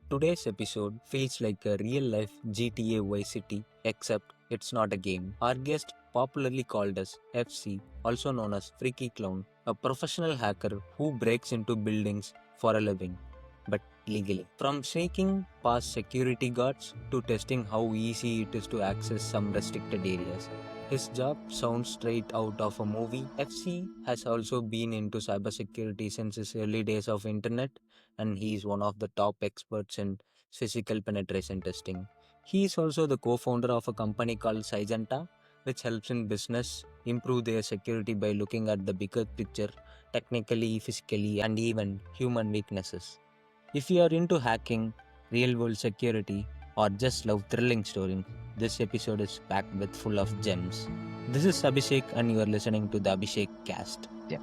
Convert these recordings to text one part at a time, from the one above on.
Today's episode feels like a real life GTA Vice City, except it's not a game. Our guest, popularly called as FC, also known as Freakyclown, a professional hacker who breaks into buildings for a living, but legally. From sneaking past security guards to testing how easy it is to access some restricted areas. His job sounds straight out of a movie. FC has also been into cybersecurity since his early days of internet, and he is one of the top experts in physical penetration testing. He is also the co-founder of a company called Cygenta, which helps in business improve their security by looking at the bigger picture, technically, physically, and even human weaknesses. If you are into hacking, real world security, or just love thrilling stories, this episode is packed with full of gems. This is Abhisek, and you are listening to the Abhisek Cast. Yeah.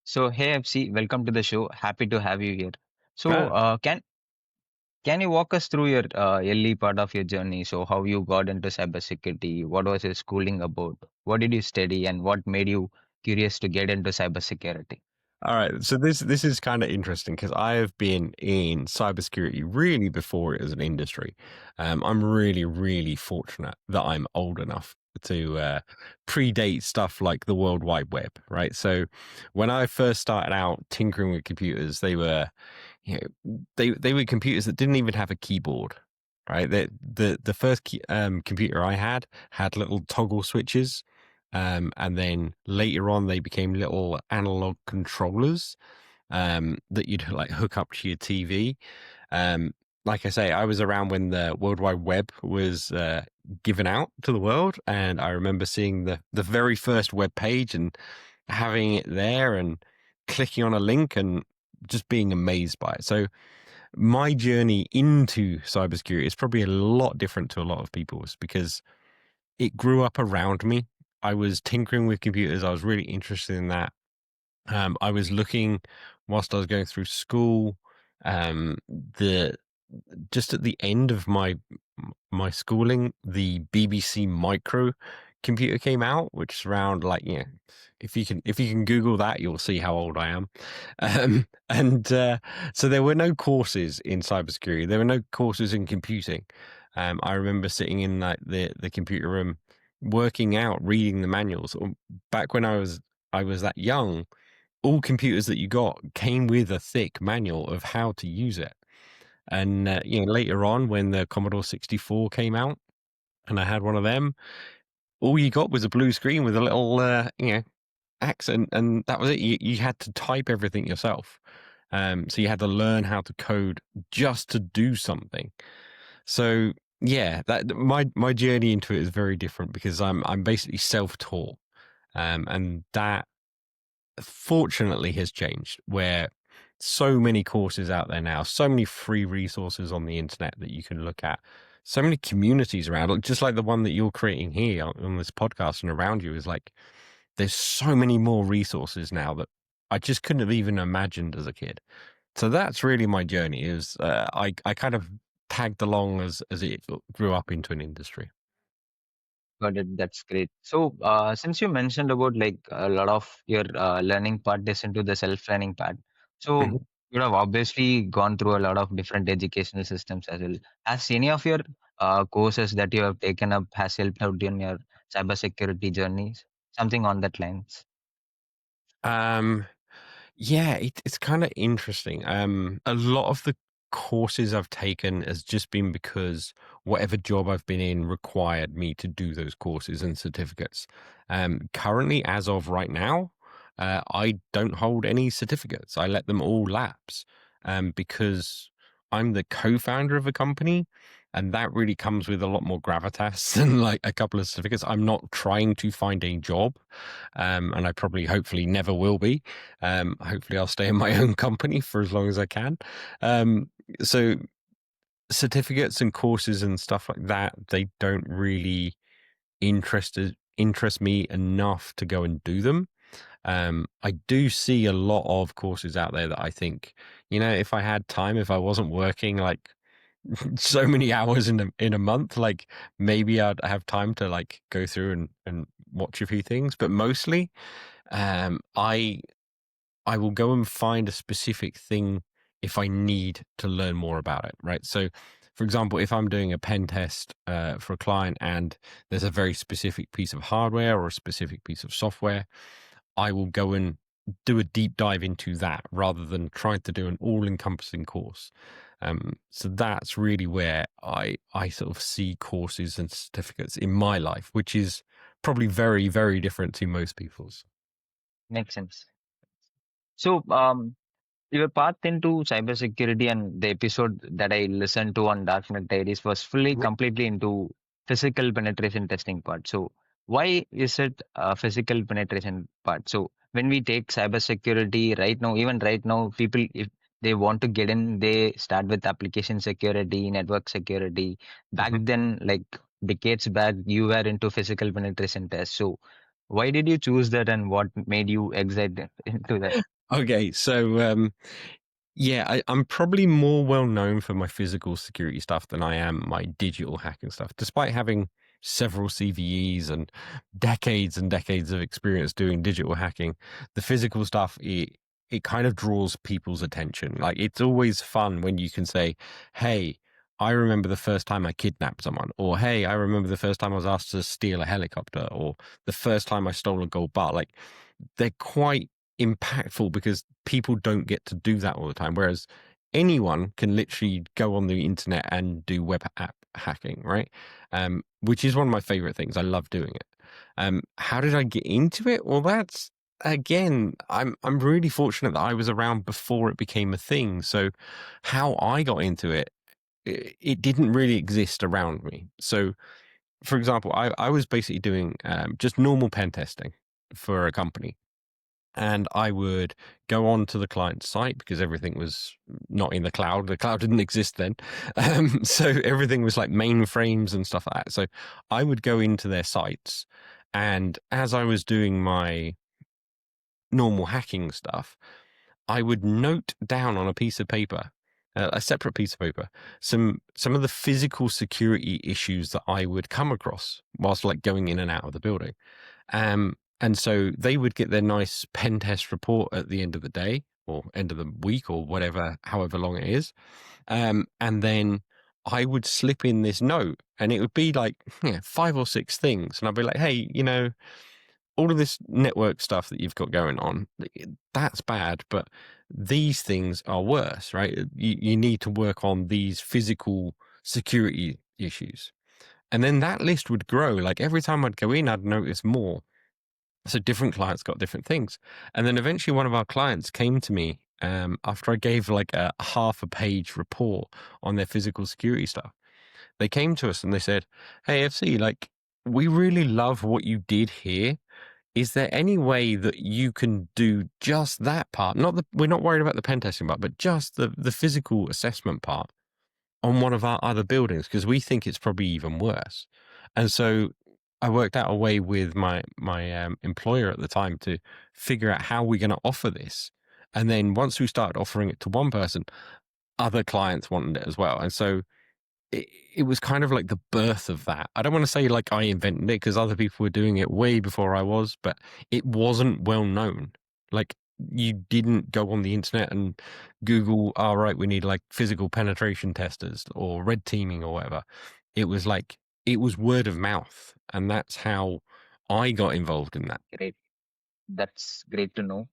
So, hey FC, welcome to the show. Happy to have you here. So, Ah, can you walk us through your early part of your journey? So, how you got into cybersecurity? What was your schooling about? What did you study, and what made you curious to get into cybersecurity? all right. So this is kind of interesting because I have been in cybersecurity really before it was an industry. I'm really fortunate that I'm old enough to predate stuff like the World Wide Web, right? So when I first started out tinkering with computers, they were, they were computers that didn't even have a keyboard. Right, the first computer I had little toggle switches. And then later on, they became little analog controllers that you'd like hook up to your TV. Um, like I say, I was around when the World Wide Web was given out to the world, and I remember seeing the very first web page and having it there and clicking on a link and just being amazed by it. So my journey into cybersecurity is probably a lot different to a lot of people's because it grew up around me. I was tinkering with computers. I was really interested in that. I was looking whilst I was going through school. The just at the end of my schooling, the BBC Micro computer came out, which is around like if you can Google that, you'll see how old I am. And so there were no courses in cybersecurity. There were no courses in computing. I remember sitting in like the computer room, working out, reading the manuals. Back when I was that young, all computers that you got came with a thick manual of how to use it. And later on, when the Commodore 64 came out, and I had one of them, all you got was a blue screen with a little accent, and that was it. You had to type everything yourself. So you had to learn how to code just to do something. So yeah, that my journey into it is very different because I'm basically self-taught, and that fortunately has changed. Where so many courses out there now, so many free resources on the internet that you can look at, so many communities around, just like the one that you're creating here on this podcast and around you is like, there's so many more resources now that I just couldn't have even imagined as a kid. So that's really my journey is I kind of tagged along as it grew up into an industry. Got it. That's great. So, since you mentioned about like a lot of your learning part is into the self-learning part, so Mhm. you have obviously gone through a lot of different educational systems as well. Has any of your courses that you have taken up has helped out in your cybersecurity journeys? Something on that lines. Um, Yeah, it's kind of interesting. A lot of the courses I've taken has just been because whatever job I've been in required me to do those courses and certificates. Currently, as of right now, I don't hold any certificates. I let them all lapse, because I'm the co-founder of a company, and that really comes with a lot more gravitas than like a couple of certificates. I'm not trying to find a job, and I probably, hopefully, never will be. Hopefully, I'll stay in my own company for as long as I can. So certificates and courses and stuff like that, they don't really interest me enough to go and do them. I do see a lot of courses out there that I think, if I had time, if I wasn't working like so many hours in a month, like maybe I'd have time to like go through and watch a few things. But mostly, I will go and find a specific thing if I need to learn more about it, right? So, for example, if I'm doing a pen test for a client and there's a very specific piece of hardware or a specific piece of software, I will go and do a deep dive into that rather than trying to do an all-encompassing course. So that's really where I sort of see courses and certificates in my life, which is probably very, very different to most people's. Makes sense. So, your path into cybersecurity and the episode that I listened to on Darknet Diaries was fully completely into physical penetration testing part. So, why is it a physical penetration part? So, when we take cybersecurity right now, even right now, people, if they want to get in, they start with application security, network security. Back Mhm. then, like decades back, you were into physical penetration tests. So, why did you choose that, and what made you exit into that? Okay, so yeah, I'm probably more well known for my physical security stuff than I am my digital hacking stuff. Despite having several CVEs and decades of experience doing digital hacking, the physical stuff, it kind of draws people's attention. Like, it's always fun when you can say, "Hey, I remember the first time I kidnapped someone," or "Hey, I remember the first time I was asked to steal a helicopter," or "the first time I stole a gold bar." Like, they're quite impactful because people don't get to do that all the time. Whereas anyone can literally go on the internet and do web app hacking, right? Which is one of my favorite things. I love doing it. How did I get into it? Well, that's again, I'm really fortunate that I was around before it became a thing. So how I got into it, it didn't really exist around me. So for example, I was basically doing just normal pen testing for a company, and I would go on to the client's site because everything was not in the cloud. The cloud didn't exist then. So everything was like mainframes and stuff like that. So I would go into their sites, and as I was doing my normal hacking stuff, I would note down on a piece of paper, a separate piece of paper, some of the physical security issues that I would come across whilst like going in and out of the building. And so they would get their nice pen test report at the end of the day or end of the week or whatever, however long it is. And then I would slip in this note, and it would be like 5 or 6 things. And I'd be like, "Hey, all of this network stuff that you've got going on, that's bad, but these things are worse, right? You need to work on these physical security issues." And then that list would grow. Like every time I'd go in, I'd notice more. So different clients got different things. And then eventually one of our clients came to me after I gave like a half a page report on their physical security stuff. They came to us and they said, "Hey, FC, like, we really love what you did here. Is there any way that you can do just that part? We're not worried about the pen testing part, but just the physical assessment part on one of our other buildings, because we think it's probably even worse." And so I worked out a way with my employer at the time to figure out how we're going to offer this. And then once we started offering it to one person, other clients wanted it as well. And so it was kind of like the birth of that. I don't want to say like I invented it because other people were doing it way before I was, but it wasn't well known. Like, you didn't go on the internet and Google, all right, we need like physical penetration testers or red teaming or whatever. It was like, it was word of mouth. And that's how I got involved in that. Great. That's great to know.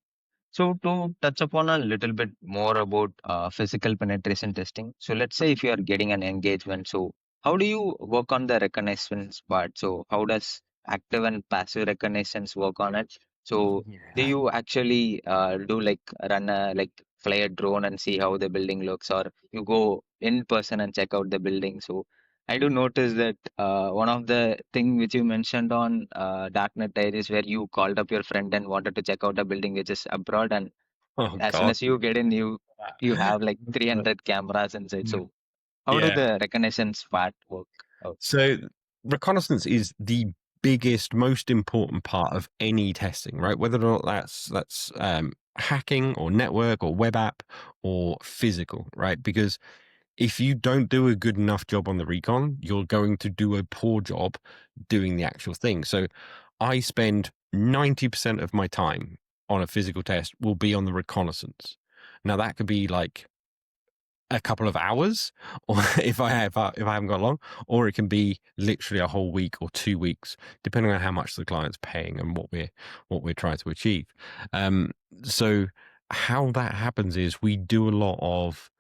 So to touch upon a little bit more about physical penetration testing. So let's say if you are getting an engagement, so how do you work on the reconnaissance part? So how does active and passive reconnaissance work on it? So do Yeah. you actually do like run a like fly a drone and see how the building looks, or you go in person and check out the building? So I do notice that one of the thing which you mentioned on Darknet Diaries, where you called up your friend and wanted to check out a building which is abroad, and Oh, as soon God. as you get in, you have like 300 cameras inside. So how do Yeah. the reconnaissance part work out? So reconnaissance is the biggest, most important part of any testing, right? Whether or not that's hacking or network or web app or physical, right? Because if you don't do a good enough job on the recon, you're going to do a poor job doing the actual thing. So I spend 90% of my time on a physical test will be on the reconnaissance. Now that could be like a couple of hours, or if I haven't got long, or it can be literally a whole week or 2 weeks, depending on how much the client's paying and what we're trying to achieve. So how that happens is we do a lot of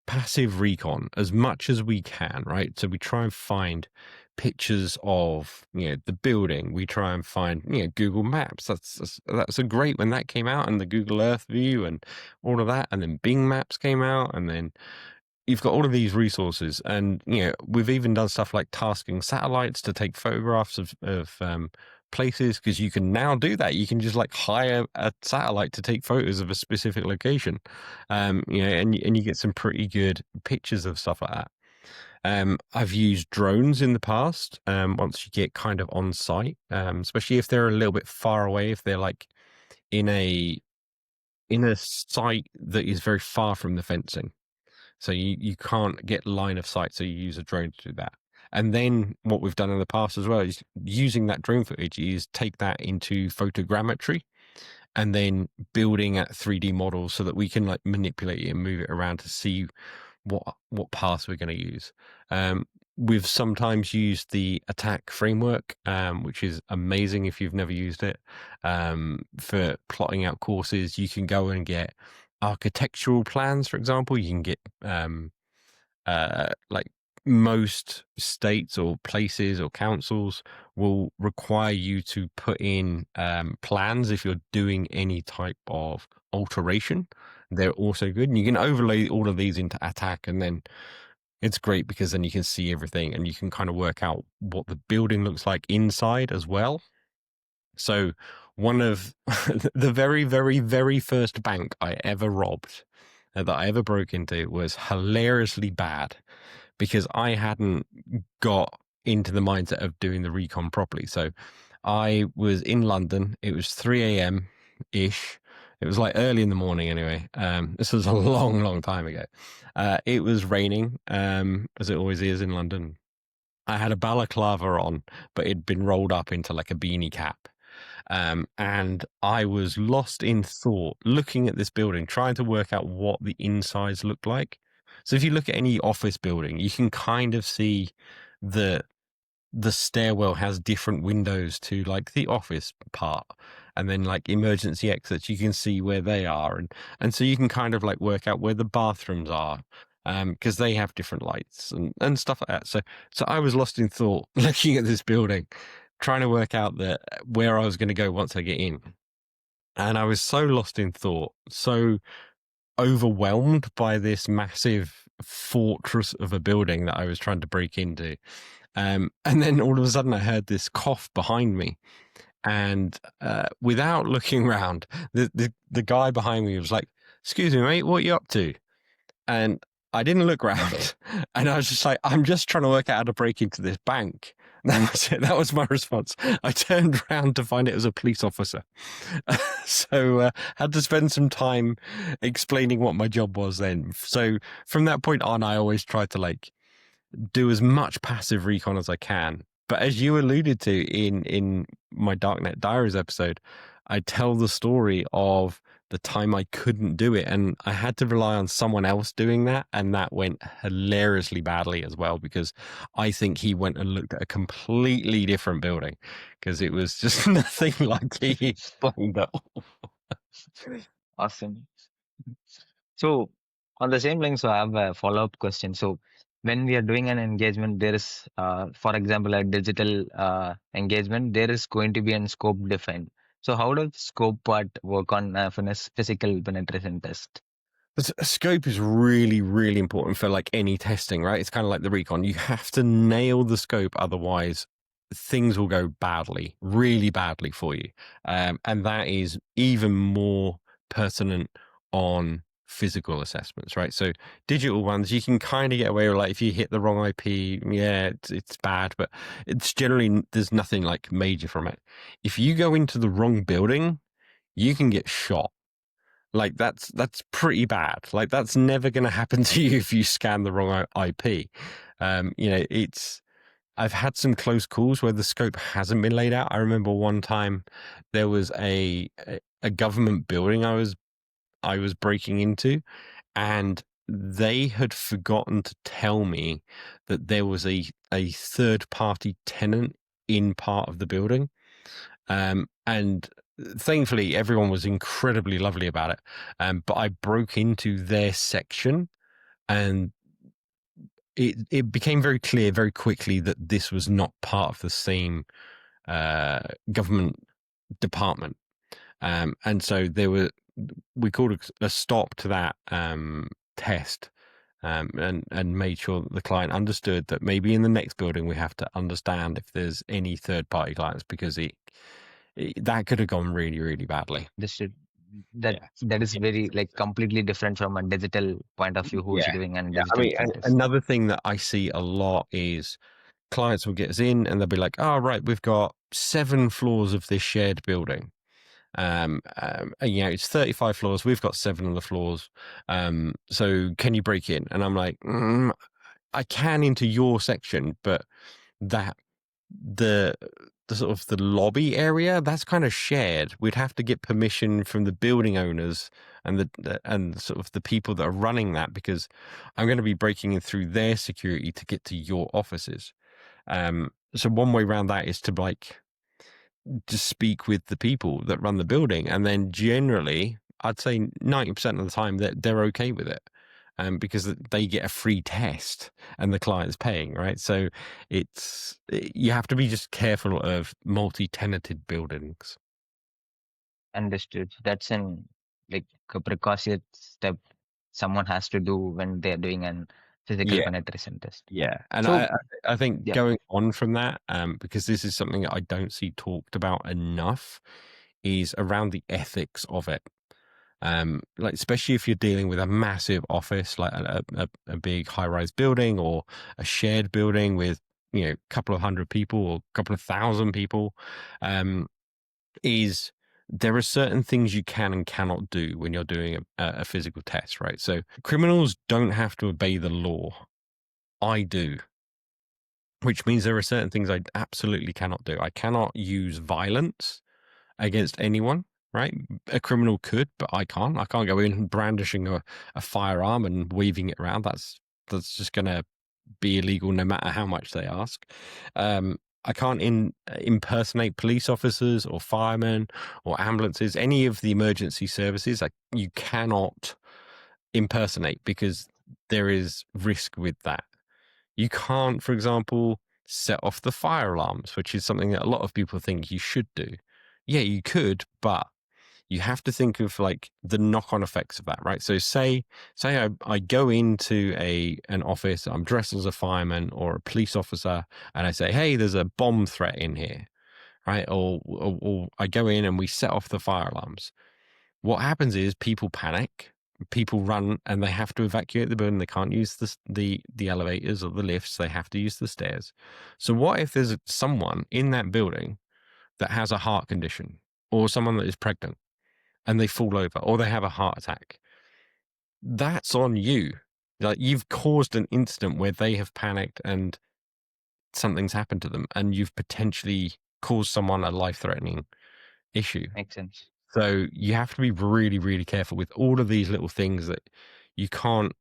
passive recon as much as we can, right? So we try and find pictures of the building. We try and find Google Maps. That's a great when that came out, and the Google Earth view and all of that, and then Bing Maps came out, and then you've got all of these resources, and we've even done stuff like tasking satellites to take photographs of places, because you can now do that. You can just like hire a satellite to take photos of a specific location, and you get some pretty good pictures of stuff like that. I've used drones in the past. Once you get kind of on site, especially if they're a little bit far away, if they're like in a site that is very far from the fencing, so you can't get line of sight, so you use a drone to do that. And then what we've done in the past as well is using that drone footage is take that into photogrammetry and then building at 3D models so that we can like manipulate it and move it around to see what paths we're going to use. We've sometimes used the attack framework, which is amazing if you've never used it. For plotting out courses, you can go and get architectural plans, for example. You can get like most states or places or councils will require you to put in plans if you're doing any type of alteration. They're also good, and you can overlay all of these into attack, and then it's great because then you can see everything and you can kind of work out what the building looks like inside as well. So one of the very, very, very first bank I ever robbed, that I ever broke into, was hilariously bad because I hadn't got into the mindset of doing the recon properly. So I was in London. It was 3 a.m. ish. It was like early in the morning anyway. This was a long, long time ago. It was raining, as it always is in London. I had a balaclava on, but it'd been rolled up into like a beanie cap. And I was lost in thought, looking at this building, trying to work out what the insides looked like. So if you look at any office building, you can kind of see the stairwell has different windows to like the office part, and then like emergency exits, you can see where they are, and so you can kind of like work out where the bathrooms are, because they have different lights and stuff like that. So I was lost in thought looking at this building, trying to work out where I was going to go once I get in, and I was so lost in thought, so overwhelmed by this massive fortress of a building that I was trying to break into. And then all of a sudden I heard this cough behind me, and without looking around, the guy behind me was like, "Excuse me, mate, what are you up to?" And I didn't look around, and I was just like, "I'm just trying to work out how to break into this bank." That was it. That was my response. I turned around to find it was a police officer. So had to spend some time explaining what my job was then. So from that point on, I always tried to like do as much passive recon as I can. But as you alluded to in my Darknet Diaries episode, I tell the story of the time I couldn't do it, and I had to rely on someone else doing that, and that went hilariously badly as well, because I think he went and looked at a completely different building, because it was just nothing like he explained at all. Awesome. So on the same line, so I have a follow-up question. So when we are doing an engagement, there is, for example, a digital engagement, there is going to be a scope defined. So how does scope part work on a physical penetration test? A scope is really, really important for like any testing, right? It's kind of like the recon. You have to nail the scope, otherwise things will go badly, really badly for you. And that is even more pertinent on physical assessments, right? So digital ones, you can kind of get away with, like, if you hit the wrong IP, yeah, it's bad, but it's generally, there's nothing like major from it. If you go into the wrong building, you can get shot. Like that's pretty bad. Like that's never going to happen to you if you scan the wrong IP. I've had some close calls where the scope hasn't been laid out. I remember one time there was a government building I was breaking into, and they had forgotten to tell me that there was a third-party tenant in part of the building. And thankfully, everyone was incredibly lovely about it. But I broke into their section, and it became very clear very quickly that this was not part of the same government department. And so we called a stop to that test, and made sure that the client understood that maybe in the next building we have to understand if there's any third party clients, because that could have gone really, really badly. That is very like completely different from a digital point of view who's Yeah. doing a I digital mean, pen test. another thing that I see a lot is clients will get us in and they'll be like, "Oh, right, we've got 7 floors of this shared building. And, it's 35 floors. We've got 7 of the floors. So can you break in?" And I'm like, I can into your section, but that the sort of the lobby area, that's kind of shared. We'd have to get permission from the building owners and and sort of the people that are running that, because I'm going to be breaking in through their security to get to your offices. So one way around that is to just speak with the people that run the building, and then generally I'd say 90% of the time that they're okay with it, because they get a free test and the client's paying, right? So you have to be just careful of multi-tenanted buildings. Understood. That's an like a precautionary step someone has to do when they're doing an physical Yeah. penetration test. Yeah, and So I think yeah, going on from that, because this is something that I don't see talked about enough, is around the ethics of it. Like especially if you're dealing with a massive office, like a big high-rise building or a shared building with a couple of hundred people or a couple of thousand people, is there are certain things you can and cannot do when you're doing a physical test, right? So criminals don't have to obey the law. I do. Which means there are certain things I absolutely cannot do. I cannot use violence against anyone, right? A criminal could, but I can't. I can't go in brandishing a firearm and waving it around. That's just going to be illegal no matter how much they ask. I can't impersonate police officers or firemen or ambulances, any of the emergency services. You cannot impersonate, because there is risk with that. You can't, for example, set off the fire alarms, which is something that a lot of people think you should do. Yeah, you could, but you have to think of like the knock-on effects of that, right? So say I go into an office, I'm dressed as a fireman or a police officer, and I say, "Hey, there's a bomb threat in here," right? Or I go in and we set off the fire alarms. What happens is people panic, people run, and they have to evacuate the building. They can't use the elevators or the lifts. They have to use the stairs. So what if there's someone in that building that has a heart condition, or someone that is pregnant and they fall over, or they have a heart attack? That's on you. Like, you've caused an incident where they have panicked and something's happened to them, and you've potentially caused someone a life-threatening issue. makes sense. So you have to be really, really careful with all of these little things, that you can't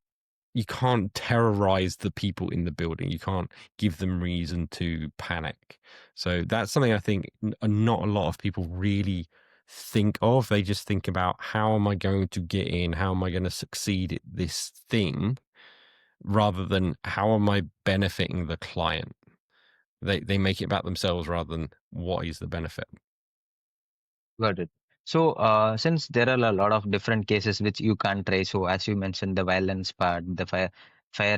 terrorize the people in the building. You can't give them reason to panic. So that's something I think not a lot of people really think of. They just think about, how am I going to get in? How am I going to succeed at this thing? Rather than, how am I benefiting the client? They make it about themselves rather than what is the benefit. Got it. So, since there are a lot of different cases which you can't trace, so as you mentioned, the violence part, the fire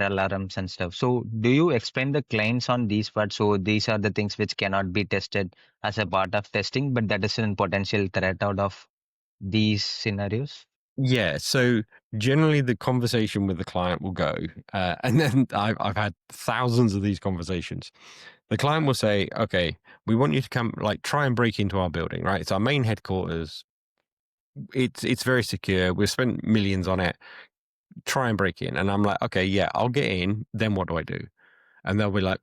alarms and stuff. So, do you explain the clients on these parts? So, these are the things which cannot be tested as a part of testing, but that is a potential threat out of these scenarios. Yeah, so generally the conversation with the client will go, and then I've had thousands of these conversations. The client will say, "Okay, we want you to come, like, try and break into our building, right? It's our main headquarters. It's very secure. We've spent millions on it. Try and break in." And I'm like, "Okay, yeah, I'll get in. Then what do I do?" And they'll be like,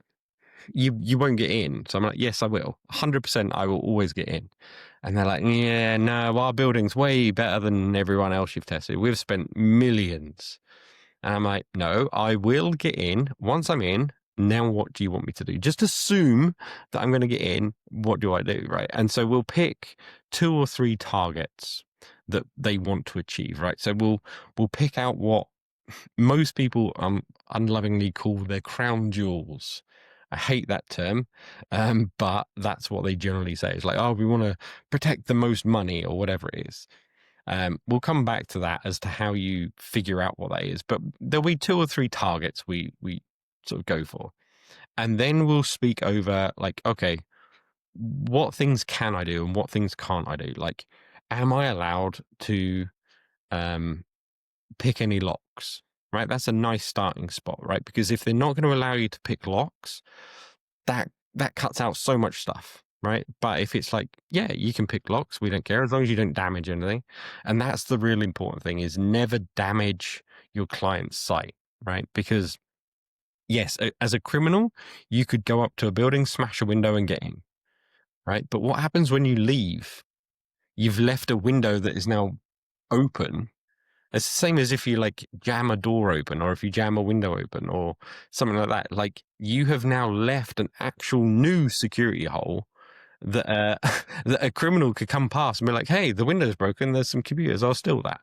"You won't get in." So I'm like, "Yes, I will. 100%, I will always get in." And they're like, "Yeah, no, our building's way better than everyone else you've tested. We've spent millions." And I'm like, no, I will get in. Once I'm in, now what do you want me to do? Just assume that I'm going to get in. What do I do? Right. And so we'll pick 2 or 3 targets that they want to achieve. Right. So we'll pick out what most people unlovingly call their crown jewels. I hate that term, but that's what they generally say. It's like, oh, we want to protect the most money or whatever it is. We'll come back to that as to how you figure out what that is, but there'll be 2 or 3 targets we sort of go for. And then we'll speak over like, okay, what things can I do and what things can't I do? Like, am I allowed to pick any locks? Right? That's a nice starting spot, right? Because if they're not going to allow you to pick locks, that cuts out so much stuff, right? But if it's like, yeah, you can pick locks, we don't care as long as you don't damage anything. And that's the really important thing, is never damage your client's site, right? Because yes, as a criminal, you could go up to a building, smash a window and get in, right? But what happens when you leave? You've left a window that is now open. It's the same as if you like jam a door open or if you jam a window open or something like that. Like, you have now left an actual new security hole that that a criminal could come past and be like, hey, the window's broken, there's some computers, I'll steal that.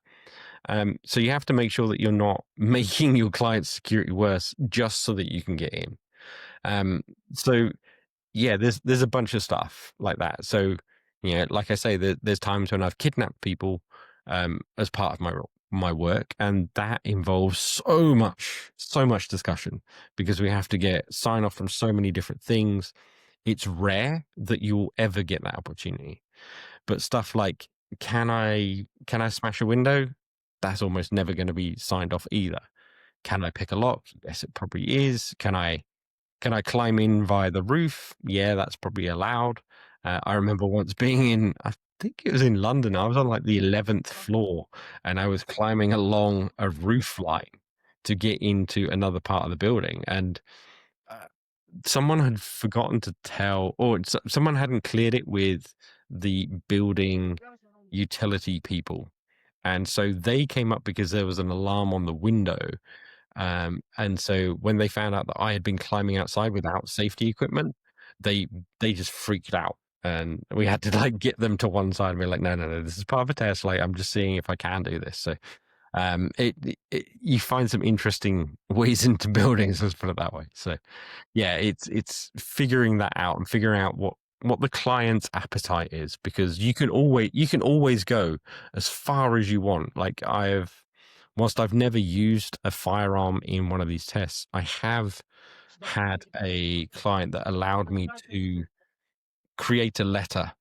So you have to make sure that you're not making your client's security worse just so that you can get in. So yeah, there's a bunch of stuff like that. So, like I say, there's times when I've kidnapped people as part of my work, and that involves so much discussion because we have to get sign off from so many different things. It's rare that you'll ever get that opportunity. But stuff like, can I smash a window? That's almost never going to be signed off either. Can I pick a lock? Yes, it probably is. Can I climb in via the roof? Yeah, that's probably allowed. I remember once being in, I think it was in London. I was on like the 11th floor and I was climbing along a roof line to get into another part of the building. And someone had forgotten to tell, or someone hadn't cleared it with the building utility people. And so they came up because there was an alarm on the window. And so when they found out that I had been climbing outside without safety equipment, they just freaked out. And we had to like get them to one side and be like, no, this is part of a test. Like, I'm just seeing if I can do this. So you find some interesting ways into buildings, let's put it that way. So yeah, it's figuring that out and figuring out what the client's appetite is, because you can always go as far as you want. Like, whilst I've never used a firearm in one of these tests, I have had a client that allowed me to create a letter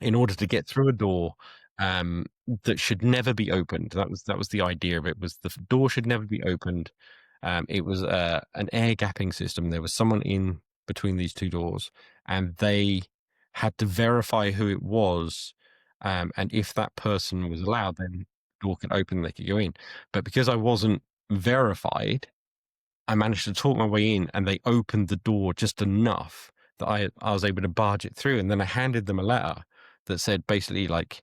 in order to get through a door that should never be opened. That was the idea of it, was the door should never be opened. It was an air gapping system. There was someone in between these 2 doors, and they had to verify who it was. And if that person was allowed, then the door could open and they could go in. But because I wasn't verified, I managed to talk my way in, and they opened the door just enough that I was able to barge it through. And then I handed them a letter that said basically like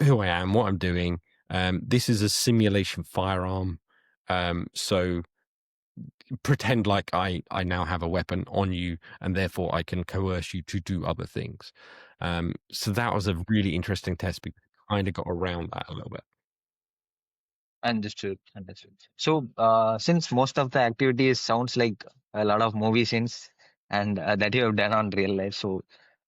who I am, what I'm doing. This is a simulation firearm. So pretend like I now have a weapon on you, and therefore I can coerce you to do other things. So that was a really interesting test because I kind of got around that a little bit. Understood. So, since most of the activities sounds like a lot of movie scenes and that you have done on real life, so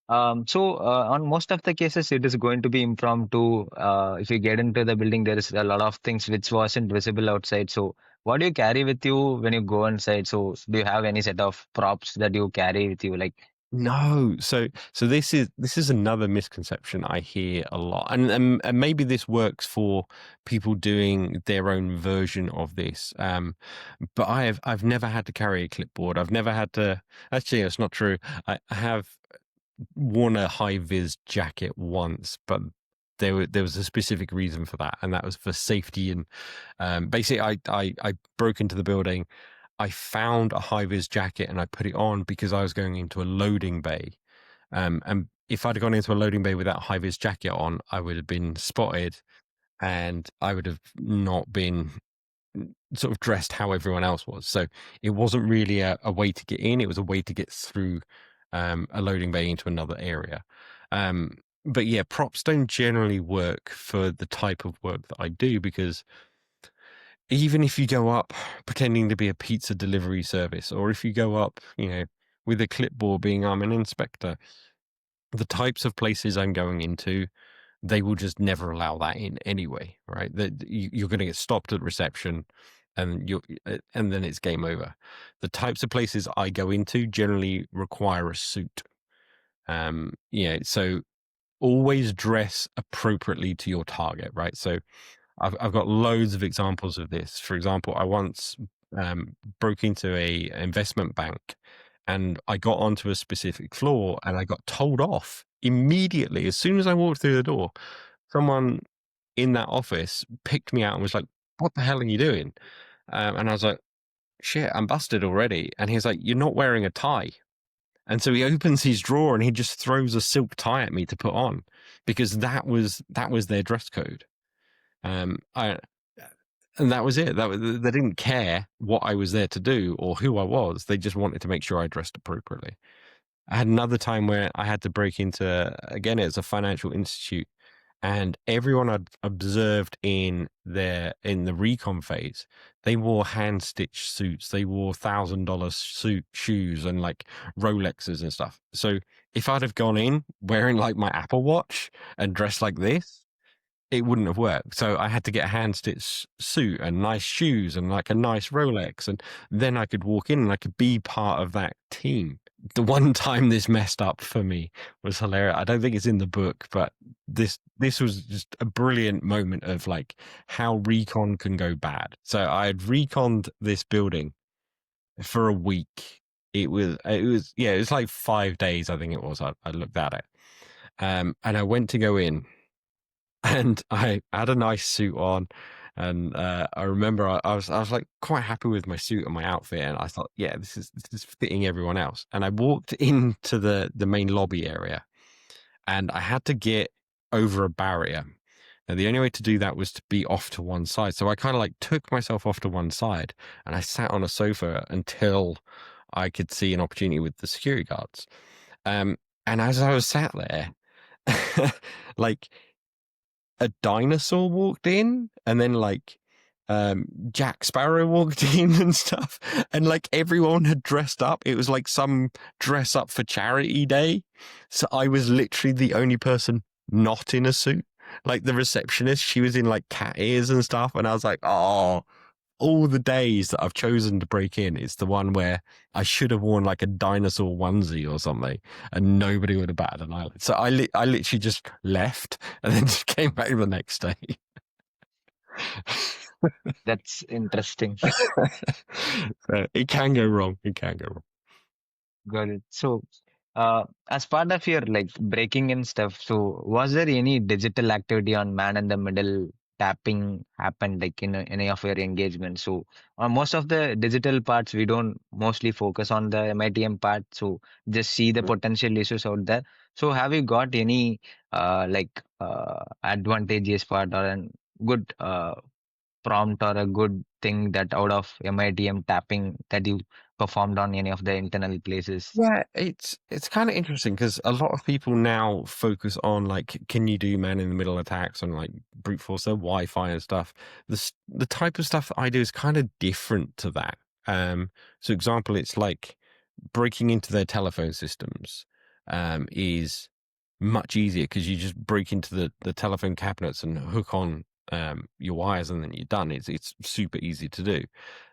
on most of the cases, it is going to be impromptu. If you get into the building, there is a lot of things which wasn't visible outside. So, what do you carry with you when you go inside? So, do you have any set of props that you carry with you, like? No, so this is another misconception I hear a lot, and maybe this works for people doing their own version of this. But I've never had to carry a clipboard. I've never had to. Actually, it's not true. I have worn a high vis jacket once, but there was a specific reason for that, and that was for safety. And basically, I broke into the building. I found a high vis jacket and I put it on because I was going into a loading bay. And if I'd gone into a loading bay without a high vis jacket on, I would have been spotted and I would have not been sort of dressed how everyone else was. So it wasn't really a way to get in. It was a way to get through a loading bay into another area. But yeah, props don't generally work for the type of work that I do, because even if you go up pretending to be a pizza delivery service, or if you go up, with a clipboard being I'm an inspector, the types of places I'm going into, they will just never allow that in anyway, right? That you're going to get stopped at reception, and then it's game over. The types of places I go into generally require a suit. So always dress appropriately to your target, right? So I've got loads of examples of this. For example, I once broke into a investment bank, and I got onto a specific floor, and I got told off immediately. As soon as I walked through the door, someone in that office picked me out and was like, "What the hell are you doing?" And I was like, "Shit, I'm busted already." And he's like, "You're not wearing a tie." And so he opens his drawer and he just throws a silk tie at me to put on, because that was their dress code. And that was it. They didn't care what I was there to do or who I was. They just wanted to make sure I dressed appropriately. I had another time where I had to break into, again, it's a financial institute, and everyone I'd observed in the recon phase, they wore hand stitched suits. They wore $1,000 shoes and like Rolexes and stuff. So if I'd have gone in wearing like my Apple Watch and dressed like this, it wouldn't have worked. So I had to get a hand stitched suit and nice shoes and like a nice Rolex, and then I could walk in and I could be part of that team. The one time this messed up for me was hilarious. I don't think it's in the book, but this was just a brilliant moment of like how recon can go bad. So I had reconned this building for a week. It was like 5 days, I think it was. I looked at it. And I went to go in, and I had a nice suit on, and I remember I was like quite happy with my suit and my outfit, and I thought, yeah, this is fitting everyone else. And I walked into the main lobby area, and I had to get over a barrier. And the only way to do that was to be off to one side. So I kind of like took myself off to one side, and I sat on a sofa until I could see an opportunity with the security guards. And as I was sat there, like a dinosaur walked in, and then like Jack Sparrow walked in and stuff, and like everyone had dressed up. It was like some dress up for charity day. So I was literally the only person not in a suit. Like the receptionist, she was in like cat ears and stuff, and I was like, oh, all the days that I've chosen to break in, it's the one where I should have worn like a dinosaur onesie or something, and nobody would have batted an eyelid. So I literally just left and then just came back the next day. That's interesting. So it can go wrong. It can go wrong. Got it. So, as part of your like breaking in stuff, so was there any digital activity on man in the middle tapping happened like in any of your engagements? So, on most of the digital parts, we don't mostly focus on the MITM part. So, just see the potential issues out there. So, have you got any advantageous part or a good prompt or a good thing that out of MITM tapping that you performed on any of the internal places? Yeah, it's kind of interesting because a lot of people now focus on like, can you do man in the middle attacks on like brute force their Wi-Fi and stuff. The type of stuff that I do is kind of different to that. So example, it's like breaking into their telephone systems is much easier because you just break into the telephone cabinets and hook on your wires, and then you're done. It's super easy to do.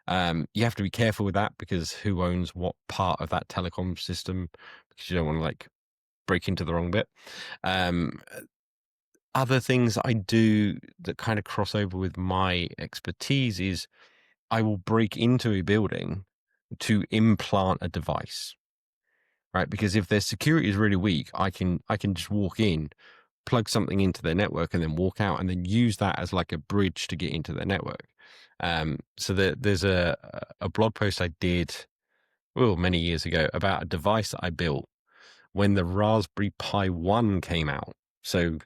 You have to be careful with that because who owns what part of that telecom system, because you don't want to like break into the wrong bit. Other things I do that kind of cross over with my expertise is I will break into a building to implant a device, right? Because if their security is really weak, I can just walk in, plug something into their network, and then walk out, and then use that as like a bridge to get into their network. So there's a blog post I did many years ago about a device that I built when the Raspberry Pi 1 came out. So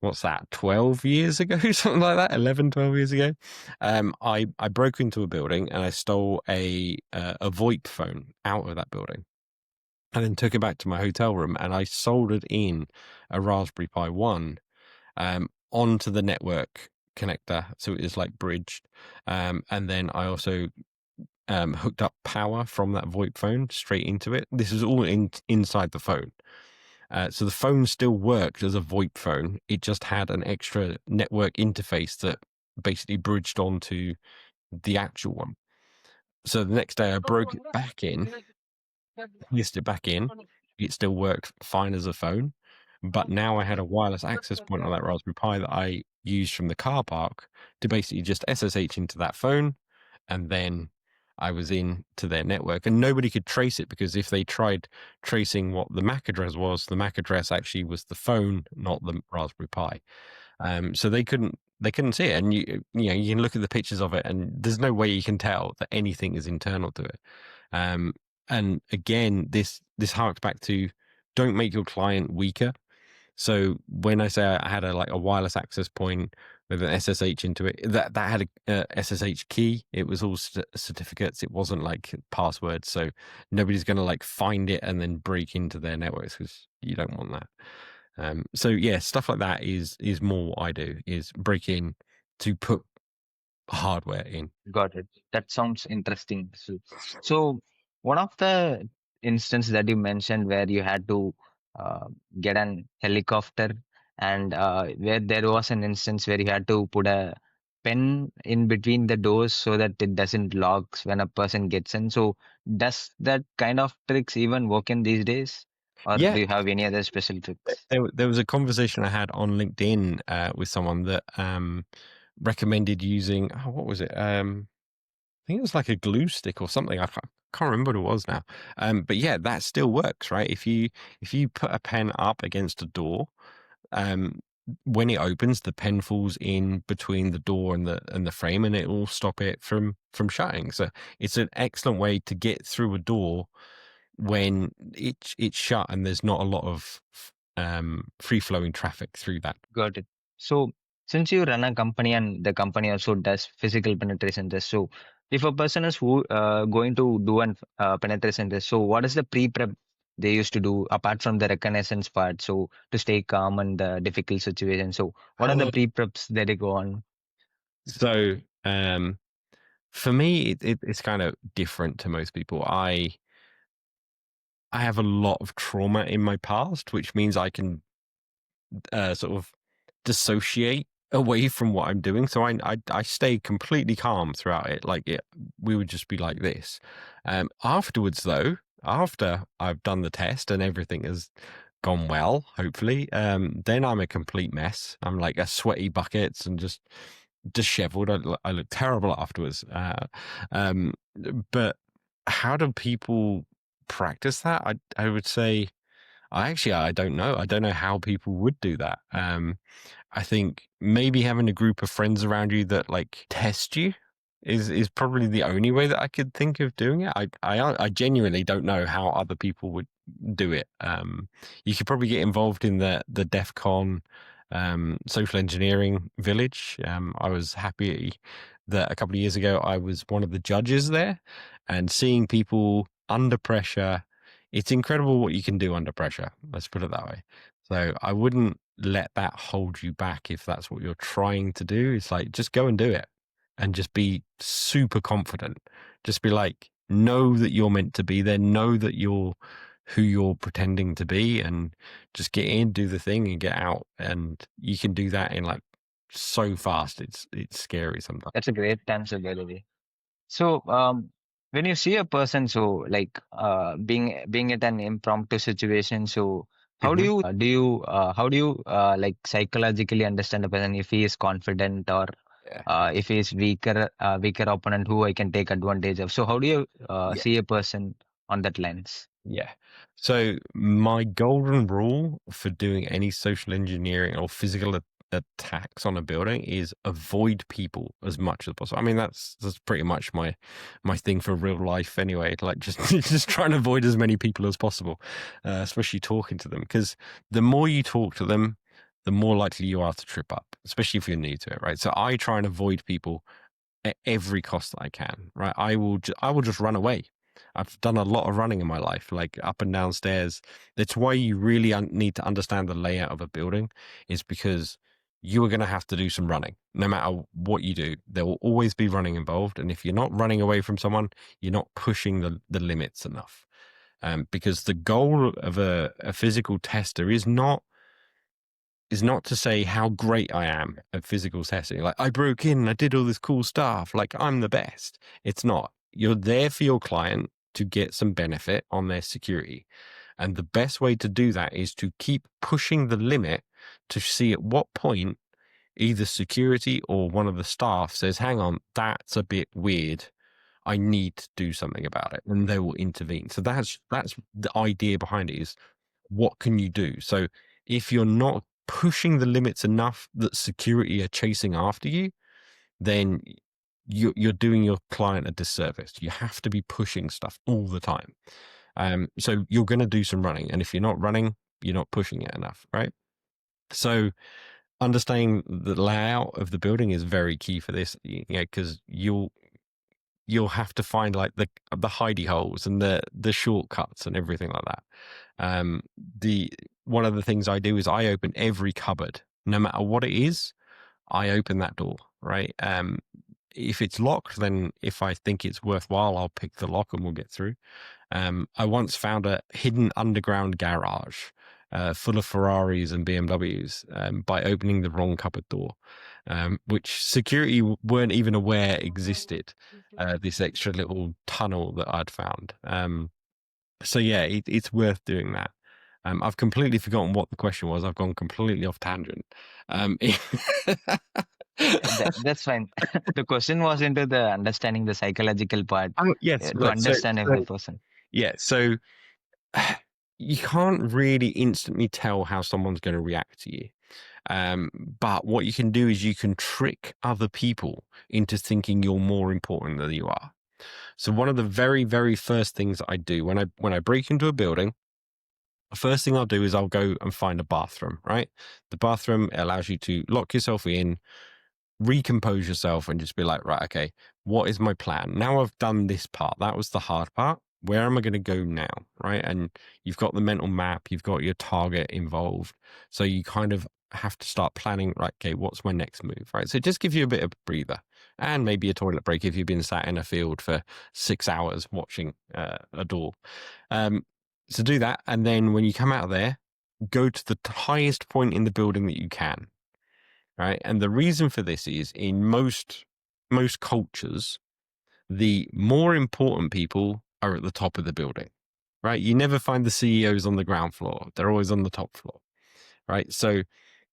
what's that, 12 years ago, something like that, 11, 12 years ago. I broke into a building and I stole a VoIP phone out of that building, and then took it back to my hotel room, and I soldered in a Raspberry Pi 1 onto the network connector, so it is like bridged. And then I also hooked up power from that VoIP phone straight into it. This is all inside the phone. So the phone still worked as a VoIP phone. It just had an extra network interface that basically bridged onto the actual one. So the next day I broke it back in, placed it back in. It still worked fine as a phone, but now I had a wireless access point on that Raspberry Pi that I used from the car park to basically just SSH into that phone, and then I was in to their network, and nobody could trace it, because if they tried tracing what the MAC address was, the MAC address actually was the phone, not the Raspberry Pi. So they couldn't see it, and you can look at the pictures of it, and there's no way you can tell that anything is internal to it. And again, this harks back to, don't make your client weaker. So when I say I had a wireless access point with an SSH into it, that had a SSH key. It was all certificates. It wasn't like passwords. So nobody's going to like find it and then break into their networks, because you don't want that. So yeah, stuff like that is more what I do, is break in to put hardware in. Got it. That sounds interesting. So one of the instance that you mentioned where you had to get an helicopter, and where there was an instance where you had to put a pen in between the doors so that it doesn't lock when a person gets in. So does that kind of tricks even work in these days, or Yeah. do you have any other special tricks? There was a conversation I had on LinkedIn with someone that recommended using, what was it? I think it was like a glue stick or something. I can't remember what it was now. But yeah, that still works, right? If you put a pen up against a door, when it opens, the pen falls in between the door and the frame, and it will stop it from shutting. So it's an excellent way to get through a door when it's shut and there's not a lot of free flowing traffic through that. Got it. So since you run a company and the company also does physical penetration tests, so if a person is going to do an penetration test, so what is the pre-prep they used to do apart from the reconnaissance part? So to stay calm in the difficult situation. So what are the pre-preps that they go on? So for me, it's kind of different to most people. I have a lot of trauma in my past, which means I can sort of dissociate away from what I'm doing. So I stay completely calm throughout it. Like we would just be like this. Afterwards, though, after I've done the test and everything has gone well, hopefully, then I'm a complete mess. I'm like a sweaty buckets and just disheveled. I look terrible afterwards. But how do people practice that? I would say, I don't know. I don't know how people would do that. I think maybe having a group of friends around you that like test you is probably the only way that I could think of doing it. I genuinely don't know how other people would do it. You could probably get involved in the DEF CON social engineering village. I was happy that a couple of years ago I was one of the judges there, and seeing people under pressure. It's incredible what you can do under pressure. Let's put it that way. So I wouldn't let that hold you back if that's what you're trying to do. It's like, just go and do it, and just be super confident. Just be like, know that you're meant to be there. Know that you're who you're pretending to be, and just get in, do the thing, and get out. And you can do that in like so fast. It's scary sometimes. That's a great answer, by the way. So when you see a person, so like being at an impromptu situation, so how do you like psychologically understand a person if he is confident, or if he is weaker opponent who I can take advantage of? So how do you see a person on that lens? Yeah. So my golden rule for doing any social engineering or physical attacks on a building is avoid people as much as possible. I mean, that's pretty much my thing for real life anyway. Like just try and avoid as many people as possible, especially talking to them, because the more you talk to them, the more likely you are to trip up, especially if you're new to it, right? So I try and avoid people at every cost that I can, right? I will just run away. I've done a lot of running in my life, like up and down stairs. That's why you really need to understand the layout of a building, is because you are going to have to do some running. No matter what you do, there will always be running involved. And if you're not running away from someone, you're not pushing the limits enough. Because the goal of a physical tester is not to say how great I am at physical testing. Like, I broke in and I did all this cool stuff. Like, I'm the best. It's not. You're there for your client to get some benefit on their security. And the best way to do that is to keep pushing the limit to see at what point either security or one of the staff says, hang on, that's a bit weird. I need to do something about it. And they will intervene. So that's the idea behind it, is what can you do? So if you're not pushing the limits enough that security are chasing after you, then you're doing your client a disservice. You have to be pushing stuff all the time. So you're going to do some running. And if you're not running, you're not pushing it enough, right? So understanding the layout of the building is very key for this, because you'll have to find like the hidey holes and the shortcuts and everything like that. One of the things I do is I open every cupboard, no matter what it is. I open that door, right? If it's locked, then if I think it's worthwhile, I'll pick the lock and we'll get through. I once found a hidden underground garage full of Ferraris and BMWs by opening the wrong cupboard door, which security weren't even aware existed, this extra little tunnel that I'd found. So yeah, it's worth doing that. I've completely forgotten what the question was. I've gone completely off tangent. That's fine. The question was into the understanding the psychological part, yes, to understand every person. Yeah, so you can't really instantly tell how someone's going to react to you. But what you can do is you can trick other people into thinking you're more important than you are. So one of the very, very first things that I do when I break into a building, the first thing I'll do is I'll go and find a bathroom, right? The bathroom allows you to lock yourself in, recompose yourself, and just be like, right, okay, what is my plan? Now I've done this part. That was the hard part. Where am I going to go now? Right. And you've got the mental map, you've got your target involved. So you kind of have to start planning, right, okay, what's my next move? Right. So it just gives you a bit of a breather, and maybe a toilet break if you've been sat in a field for 6 hours watching a door. So do that. And then when you come out of there, go to the highest point in the building that you can. Right. And the reason for this is, in most cultures, the more important people are at the top of the building, right? You never find the CEOs on the ground floor. They're always on the top floor, right? So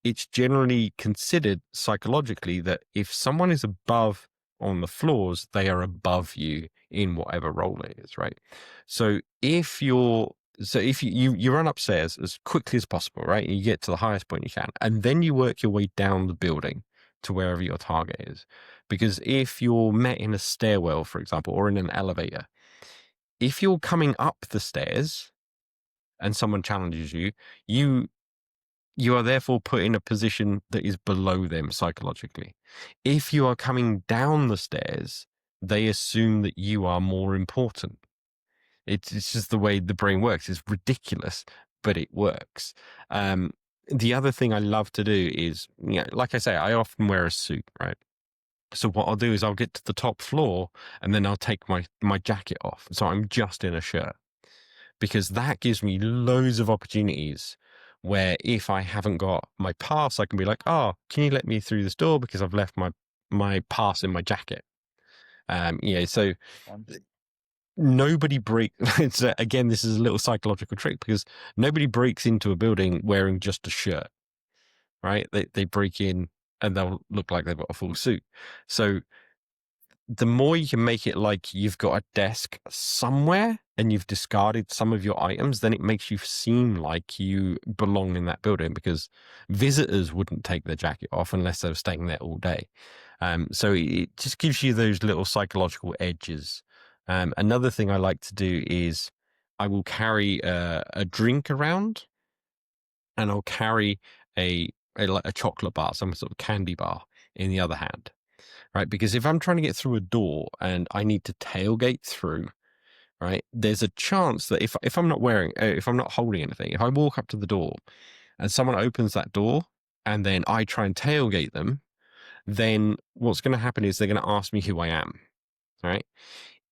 it's generally considered psychologically that if someone is above on the floors, they are above you in whatever role it is, right? So if you run upstairs as quickly as possible, right? You get to the highest point you can, and then you work your way down the building to wherever your target is. Because if you're met in a stairwell, for example, or in an elevator, if you're coming up the stairs and someone challenges you, you are therefore put in a position that is below them psychologically. If you are coming down the stairs, they assume that you are more important. It's just the way the brain works. It's ridiculous, but it works. The other thing I love to do is, like I say, I often wear a suit, right? So what I'll do is I'll get to the top floor and then I'll take my jacket off. So I'm just in a shirt, because that gives me loads of opportunities where if I haven't got my pass, I can be like, oh, can you let me through this door because I've left my pass in my jacket. So nobody breaks. Again, this is a little psychological trick, because nobody breaks into a building wearing just a shirt, right? They break in and they'll look like they've got a full suit. So the more you can make it like you've got a desk somewhere and you've discarded some of your items, then it makes you seem like you belong in that building, because visitors wouldn't take their jacket off unless they were staying there all day. So it just gives you those little psychological edges. Another thing I like to do is I will carry a drink around, and I'll carry a a chocolate bar, some sort of candy bar in the other hand, right? Because if I'm trying to get through a door and I need to tailgate through, right, there's a chance that if I'm not if I'm not holding anything, if I walk up to the door and someone opens that door and then I try and tailgate them, then what's going to happen is they're going to ask me who I am, right?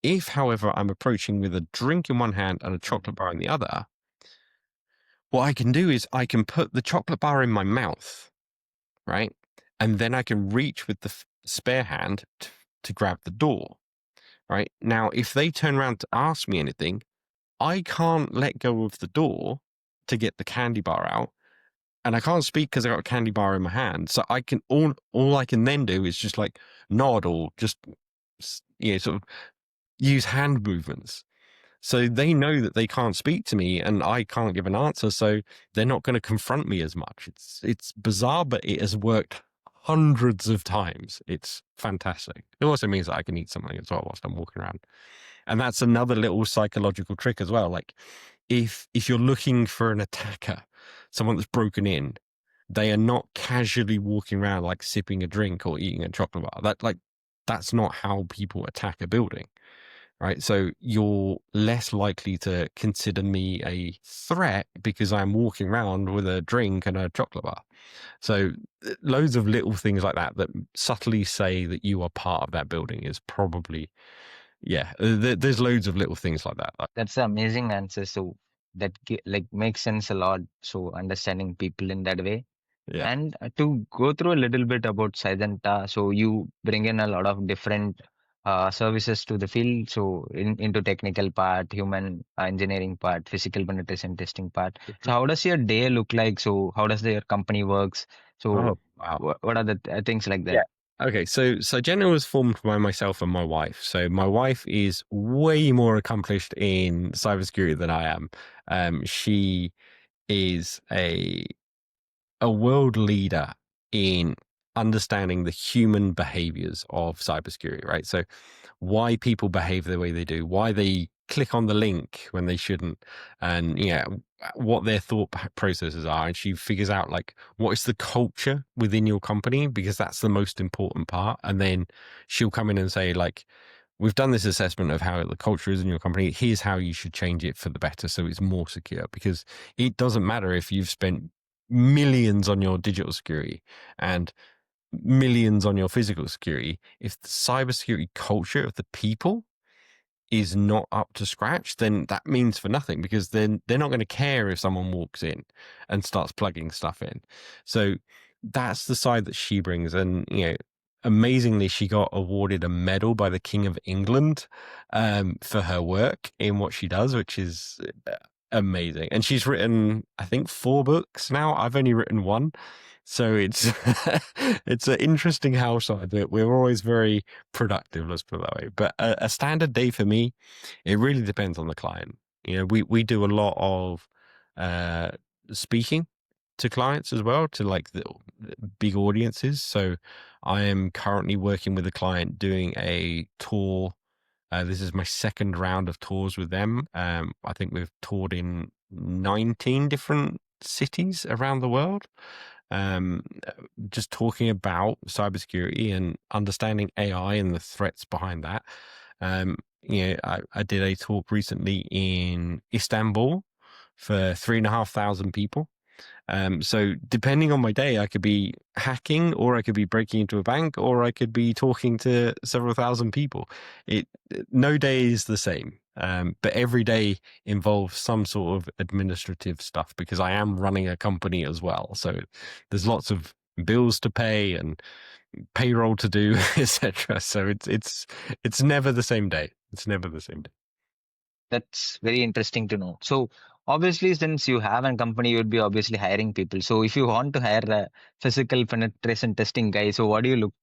If, however, I'm approaching with a drink in one hand and a chocolate bar in the other, what I can do is I can put the chocolate bar in my mouth, right? And then I can reach with the spare hand to grab the door, right? Now, if they turn around to ask me anything, I can't let go of the door to get the candy bar out. And I can't speak because I got a candy bar in my hand. So I can all I can then do is just like nod or just sort of use hand movements. So they know that they can't speak to me and I can't give an answer. So they're not going to confront me as much. It's bizarre, but it has worked hundreds of times. It's fantastic. It also means that I can eat something as well whilst I'm walking around. And that's another little psychological trick as well. Like if you're looking for an attacker, someone that's broken in, they are not casually walking around like sipping a drink or eating a chocolate bar. That's not how people attack a building, right? So you're less likely to consider me a threat because I'm walking around with a drink and a chocolate bar. So loads of little things like that subtly say that you are part of that building is probably, there's loads of little things like that. That's an amazing answer. So that like makes sense a lot. So understanding people in that way. Yeah. And to go through a little bit about Cygenta, so you bring in a lot of different services to the field. So into technical part, human engineering part, physical penetration testing part. So how does your day look like? So how does your company works? So Oh, wow. what are the things like that? Yeah. Okay, so Cygenta was formed by myself and my wife. So my wife is way more accomplished in cybersecurity than I am. She is a world leader in understanding the human behaviors of cybersecurity, right? So why people behave the way they do, why they click on the link when they shouldn't, and what their thought processes are. And she figures out like what is the culture within your company, because that's the most important part. And then she'll come in and say like, we've done this assessment of how the culture is in your company. Here's how you should change it for the better so it's more secure, because it doesn't matter if you've spent millions on your digital security and millions on your physical security. If the cybersecurity culture of the people is not up to scratch, then that means for nothing, because then they're not going to care if someone walks in and starts plugging stuff in. So that's the side that she brings. And, amazingly, she got awarded a medal by the King of England for her work in what she does, which is amazing. And she's written, I think, 4 books now. I've only written 1. So it's it's an interesting household. We're always very productive, let's put it that way. But a standard day for me, it really depends on the client. We do a lot of speaking to clients as well, to like the big audiences. So I am currently working with a client doing a tour. This is my 2nd round of tours with them. I think we've toured in 19 different cities around the world. Just talking about cybersecurity and understanding AI and the threats behind that. I did a talk recently in Istanbul for 3,500 people. So depending on my day, I could be hacking, or I could be breaking into a bank, or I could be talking to several thousand people. No day is the same. But every day involves some sort of administrative stuff, because I am running a company as well. So there's lots of bills to pay and payroll to do, etc. So it's never the same day. It's never the same day. That's very interesting to know. So obviously, since you have a company, you would be obviously hiring people. So if you want to hire a physical penetration testing guy, so what do you look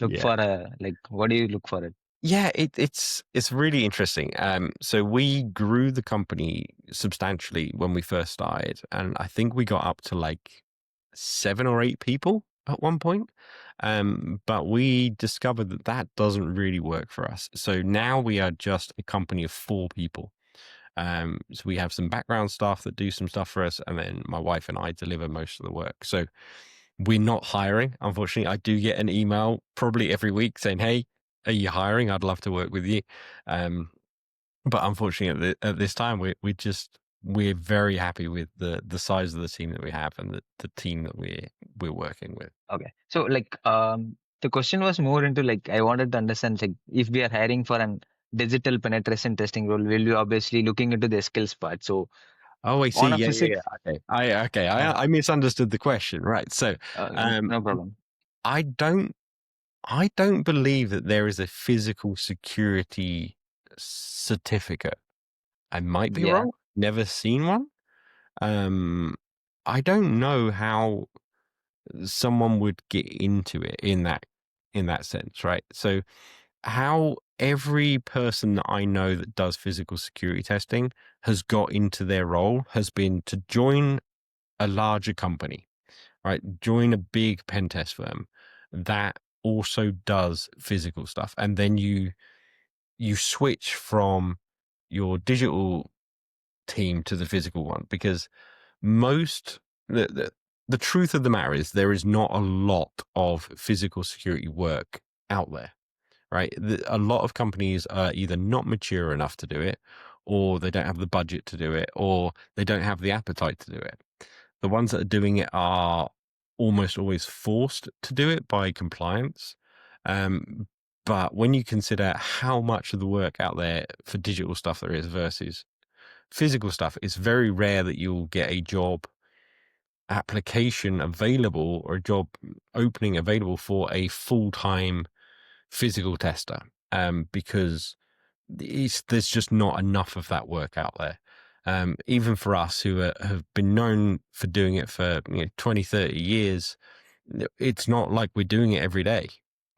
Yeah. for? What do you look for it? Yeah, it's really interesting. So we grew the company substantially when we first started, and I think we got up to like 7 or 8 people at one point. But we discovered that doesn't really work for us. So now we are just a company of 4 people. So we have some background staff that do some stuff for us, and then my wife and I deliver most of the work. So we're not hiring. Unfortunately, I do get an email probably every week saying, "Hey, are you hiring? I'd love to work with you." But unfortunately, at this time, we're very happy with the size of the team that we have and the team that we're working with. Okay. So like the question was more into like I wanted to understand like if we are hiring for an digital penetration testing role, will you obviously looking into the skills part. So Oh, I see. on a Yeah, yeah, physics, yeah. Okay. uh, I misunderstood the question. Right. So, no problem. I don't believe that there is a physical security certificate. I might be Yeah, wrong. Never seen one. Um, I don't know how someone would get into it in that sense, right? So how every person that I know that does physical security testing has got into their role has been to join a larger company, right? Join a big pen test firm that also does physical stuff. And then you switch from your digital team to the physical one because most the truth of the matter is there is not a lot of physical security work out there, right? A lot of companies are either not mature enough to do it, or they don't have the budget to do it, or they don't have the appetite to do it. The ones that are doing it are almost always forced to do it by compliance. Um, but when you consider how much of the work out there for digital stuff there is versus physical stuff, it's very rare that you'll get a job application available or a job opening available for a full-time physical tester, because there's just not enough of that work out there. Even for us who have been known for doing it for 20, 30 years, it's not like we're doing it every day,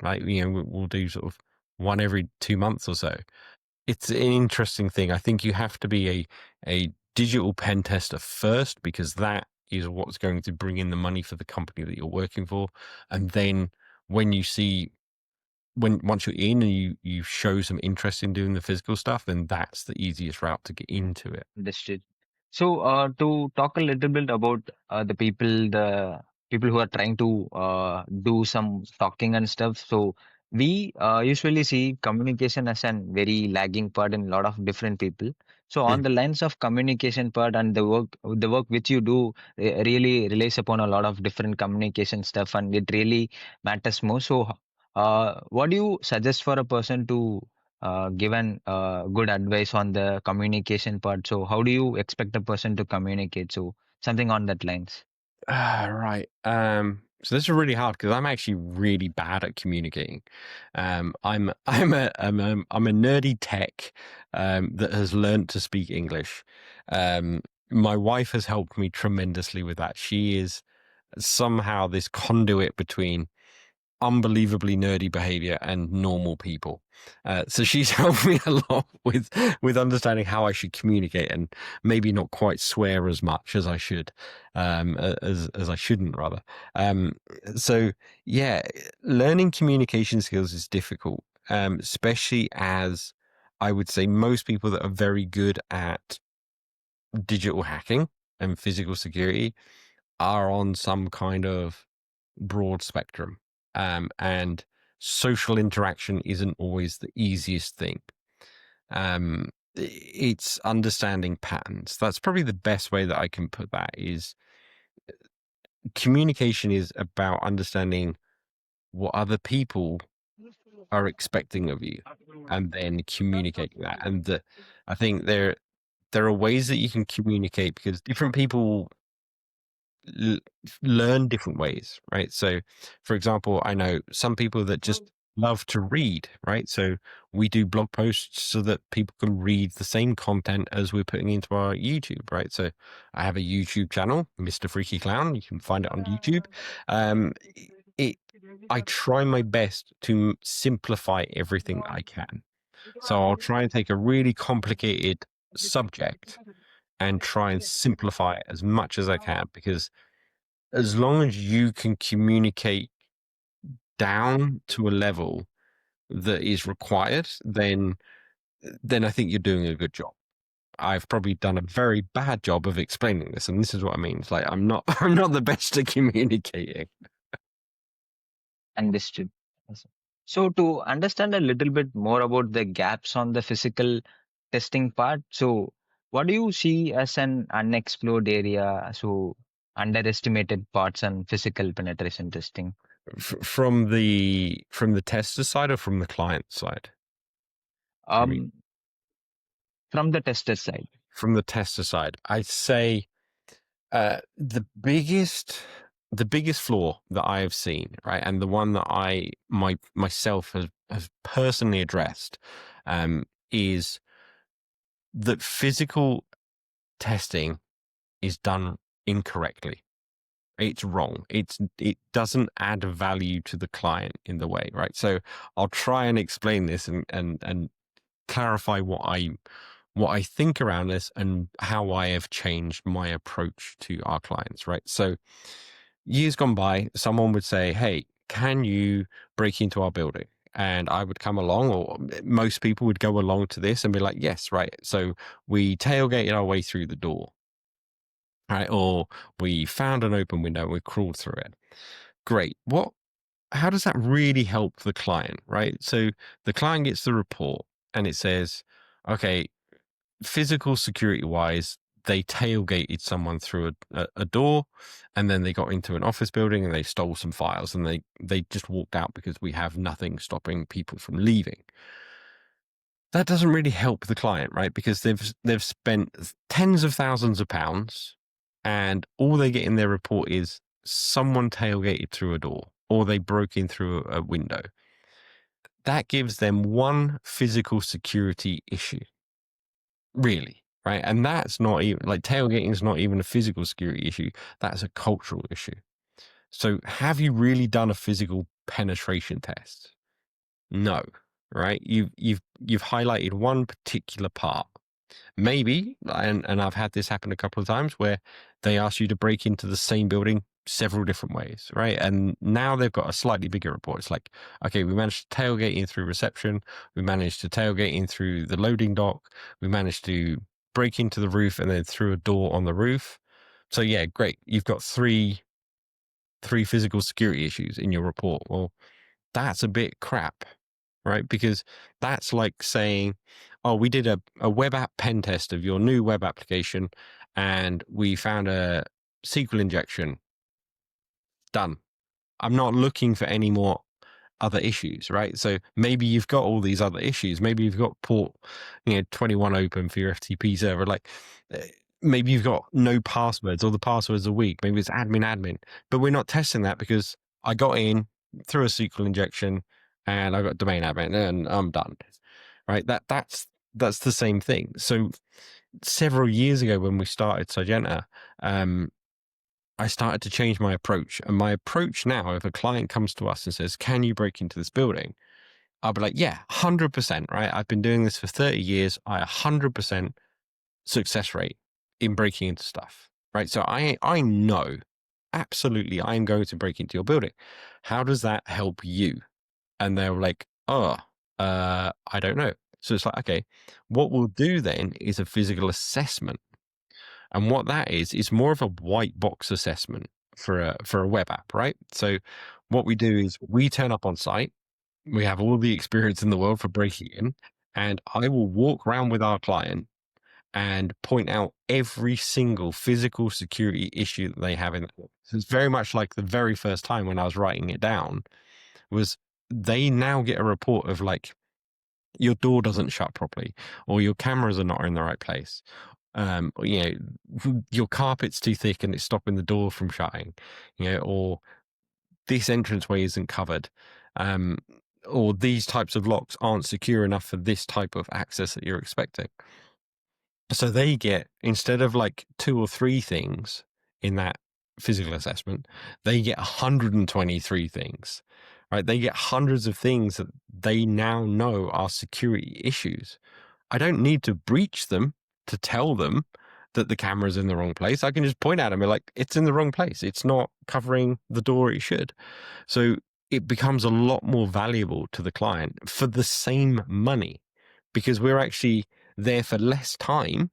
right? We'll do sort of one every 2 months or so. It's an interesting thing. I think you have to be a digital pen tester first because that is what's going to bring in the money for the company that you're working for. And then when you see once you're in and you show some interest in doing the physical stuff, then that's the easiest route to get into it. understood. So to talk a little bit about the people who are trying to do some talking and stuff. So we usually see communication as an very lagging part in a lot of different people. So on Mm. the lines of communication part and the work which you do really relies upon a lot of different communication stuff, and it really matters more. So what do you suggest for a person to given good advice on the communication part? So how do you expect a person to communicate? So something on that lines. Right. So this is really hard because I'm actually really bad at communicating. I'm a nerdy tech that has learned to speak English. My wife has helped me tremendously with that. She is somehow this conduit between unbelievably nerdy behavior and normal people. So she's helped me a lot with understanding how I should communicate and maybe not quite swear as much as I should, as I shouldn't rather. So yeah, learning communication skills is difficult, especially as I would say most people that are very good at digital hacking and physical security are on some kind of broad spectrum. And social interaction isn't always the easiest thing. It's understanding patterns. That's probably the best way that I can put that is communication is about understanding what other people are expecting of you and then communicating that. And I think there are ways that you can communicate because different people l- learn different ways, right? So, for example, I know some people that just love to read, right? So we do blog posts so that people can read the same content as we're putting into our YouTube, right? So I have a YouTube channel, Mr. Freakyclown. You can find it on YouTube. Um, it, I try my best to simplify everything I can. So I'll try and take a really complicated subject and try and simplify it as much as I can because as long as you can communicate down to a level that is required, then I think you're doing a good job. I've probably done a very bad job of explaining this, and this is what I mean. It's like I'm not I'm not the best at communicating. Understood. Yes. So to understand a little bit more about the gaps on the physical testing part, so what do you see as an unexplored area? So underestimated parts on physical penetration testing From the tester side or from the client side? I mean, um, from the tester side. from the tester side, I'd say the biggest flaw that I have seen, right, and the one that I myself has personally addressed, is that physical testing is done incorrectly. It's wrong. It doesn't add value to the client in the way, right? So I'll try and explain this and clarify what I think around this and how I have changed my approach to our clients, right? So years gone by, someone would say, "Hey, can you break into our building?" And I would come along, or most people would go along to this and be like, "Yes, right." So we tailgated our way through the door, right? Or we found an open window and we crawled through it. Great. How does that really help the client, right? So the client gets the report and it says, okay, physical security wise, they tailgated someone through a door, and then they got into an office building and they stole some files, and they just walked out because we have nothing stopping people from leaving. That doesn't really help the client, right? Because they've spent tens of thousands of pounds, and all they get in their report is someone tailgated through a door or they broke in through a window. That gives them one physical security issue, really, right? And that's not even like tailgating is not even a physical security issue. That's a cultural issue. So have you really done a physical penetration test? No, right? You've highlighted one particular part. Maybe, and I've had this happen a couple of times where they ask you to break into the same building several different ways, right? And now they've got a slightly bigger report. It's like, okay, we managed to tailgate in through reception. We managed to tailgate in through the loading dock. We managed to break into the roof and then through a door on the roof. So yeah, great. You've got three physical security issues in your report. Well, that's a bit crap, right? Because that's like saying, oh, we did a web app pen test of your new web application and we found a SQL injection. Done. I'm not looking for any more other issues, right? So maybe you've got all these other issues. Maybe you've got port, 21 open for your FTP server. Like maybe you've got no passwords or the passwords are weak. Maybe it's admin, but we're not testing that because I got in through a SQL injection and I got domain admin and I'm done, right? That's the same thing. So several years ago when we started Cygenta, I started to change my approach. And my approach now, if a client comes to us and says, "Can you break into this building?" I'll be like, "Yeah, 100%, right? I've been doing this for 30 years. I 100% success rate in breaking into stuff, right? So I know absolutely I'm going to break into your building. How does that help you?" And they're like, "Oh, I don't know." So it's like, okay, what we'll do then is a physical assessment. And what that is more of a white box assessment for a web app, right? So what we do is we turn up on site, we have all the experience in the world for breaking in, and I will walk around with our client and point out every single physical security issue that they have in that. So it's very much like the very first time when I was writing it down was they now get a report of like your door doesn't shut properly or your cameras are not in the right place. Your carpet's too thick and it's stopping the door from shutting, or this entranceway isn't covered, or these types of locks aren't secure enough for this type of access that you're expecting. So they get, instead of like 2 or 3 things in that physical assessment, they get 123 things, right? They get hundreds of things that they now know are security issues. I don't need to breach them to tell them that the camera's in the wrong place. I can just point at them and be like, it's in the wrong place. It's not covering the door it should. So it becomes a lot more valuable to the client for the same money because we're actually there for less time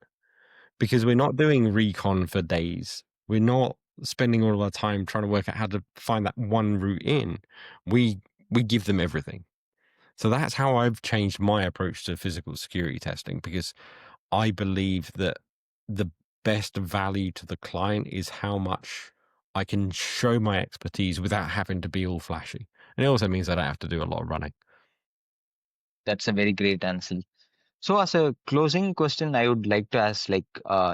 because we're not doing recon for days. We're not spending all of our time trying to work out how to find that one route in. We give them everything. So that's how I've changed my approach to physical security testing, because I believe that the best value to the client is how much I can show my expertise without having to be all flashy. And it also means that I don't have to do a lot of running. That's a very great answer. So, as a closing question, I would like to ask, like,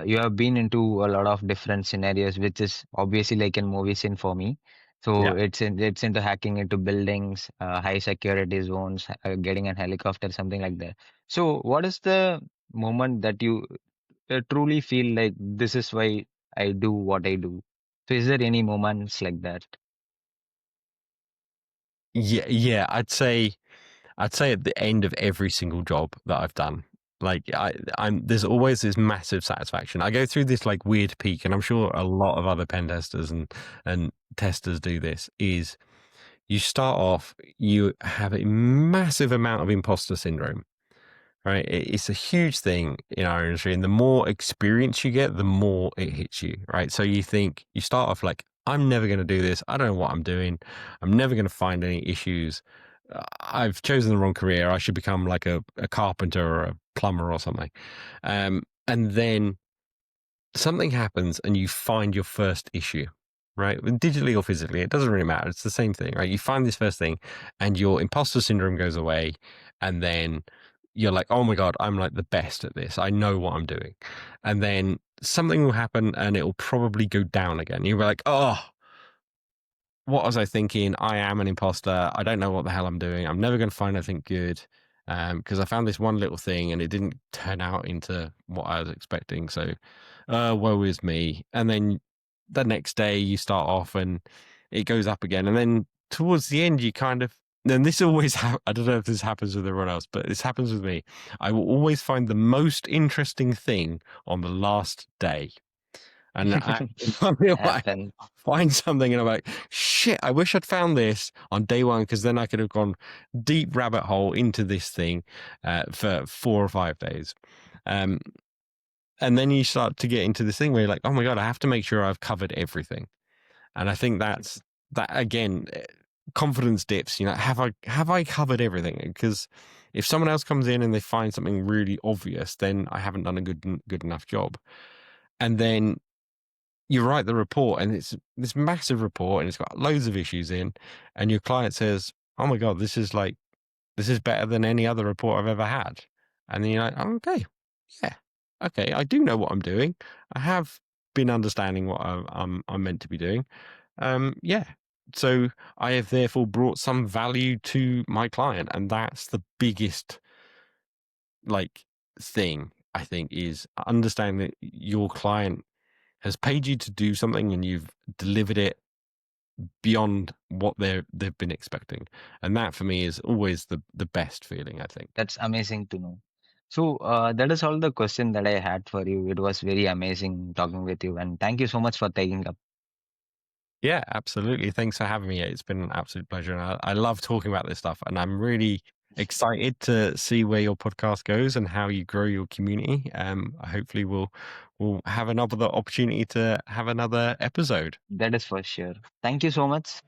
you have been into a lot of different scenarios, which is obviously like in movie scene for me. So Yeah. it's into hacking into buildings, high security zones, getting a helicopter, something like that. So, what is the moment that you truly feel like this is why I do what I do? So, is there any moments like that? Yeah, I'd say at the end of every single job that I've done, like there's always this massive satisfaction. I go through this like weird peak, and I'm sure a lot of other pen testers and testers do this. Is you start off, you have a massive amount of imposter syndrome, right? It's a huge thing in our industry, and the more experience you get, the more it hits you, right? So you think, you start off like, I'm never going to do this. I don't know what I'm doing. I'm never going to find any issues. I've chosen the wrong career. I should become like a carpenter or a plumber or something. And then something happens and you find your first issue, right? Digitally or physically, it doesn't really matter. It's the same thing, right? You find this first thing and your imposter syndrome goes away, and then you're like, oh my God, I'm like the best at this. I know what I'm doing. And then something will happen and it'll probably go down again. You'll be like, oh, what was I thinking? I am an imposter. I don't know what the hell I'm doing. I'm never going to find anything good, because I found this one little thing and it didn't turn out into what I was expecting. So, woe is me. And then the next day you start off and it goes up again. And then towards the end, you kind of, then this always, I don't know if this happens with everyone else, but this happens with me. I will always find the most interesting thing on the last day. And I Happen. find something and I'm like, shit, I wish I'd found this on day one, because then I could have gone deep rabbit hole into this thing for 4 or 5 days. And then you start to get into this thing where you're like, oh my God, I have to make sure I've covered everything. And I think that again, confidence dips, have I covered everything? Because if someone else comes in and they find something really obvious, then I haven't done a good enough job. And then you write the report and it's this massive report and it's got loads of issues in, and your client says, oh my God, this is better than any other report I've ever had. And then you're like, oh, okay, yeah, okay, I do know what I'm doing. I have been understanding what I'm meant to be doing. Yeah. So I have therefore brought some value to my client. And that's the biggest thing, I think, is understanding that your client has paid you to do something and you've delivered it beyond what they've been expecting. And that for me is always the best feeling, I think. That's amazing to know. So that is all the question that I had for you. It was very amazing talking with you, and thank you so much for taking up. Yeah, absolutely. Thanks for having me. It's been an absolute pleasure. And I love talking about this stuff. And I'm really excited to see where your podcast goes and how you grow your community. Hopefully we'll have another opportunity to have another episode. That is for sure. Thank you so much.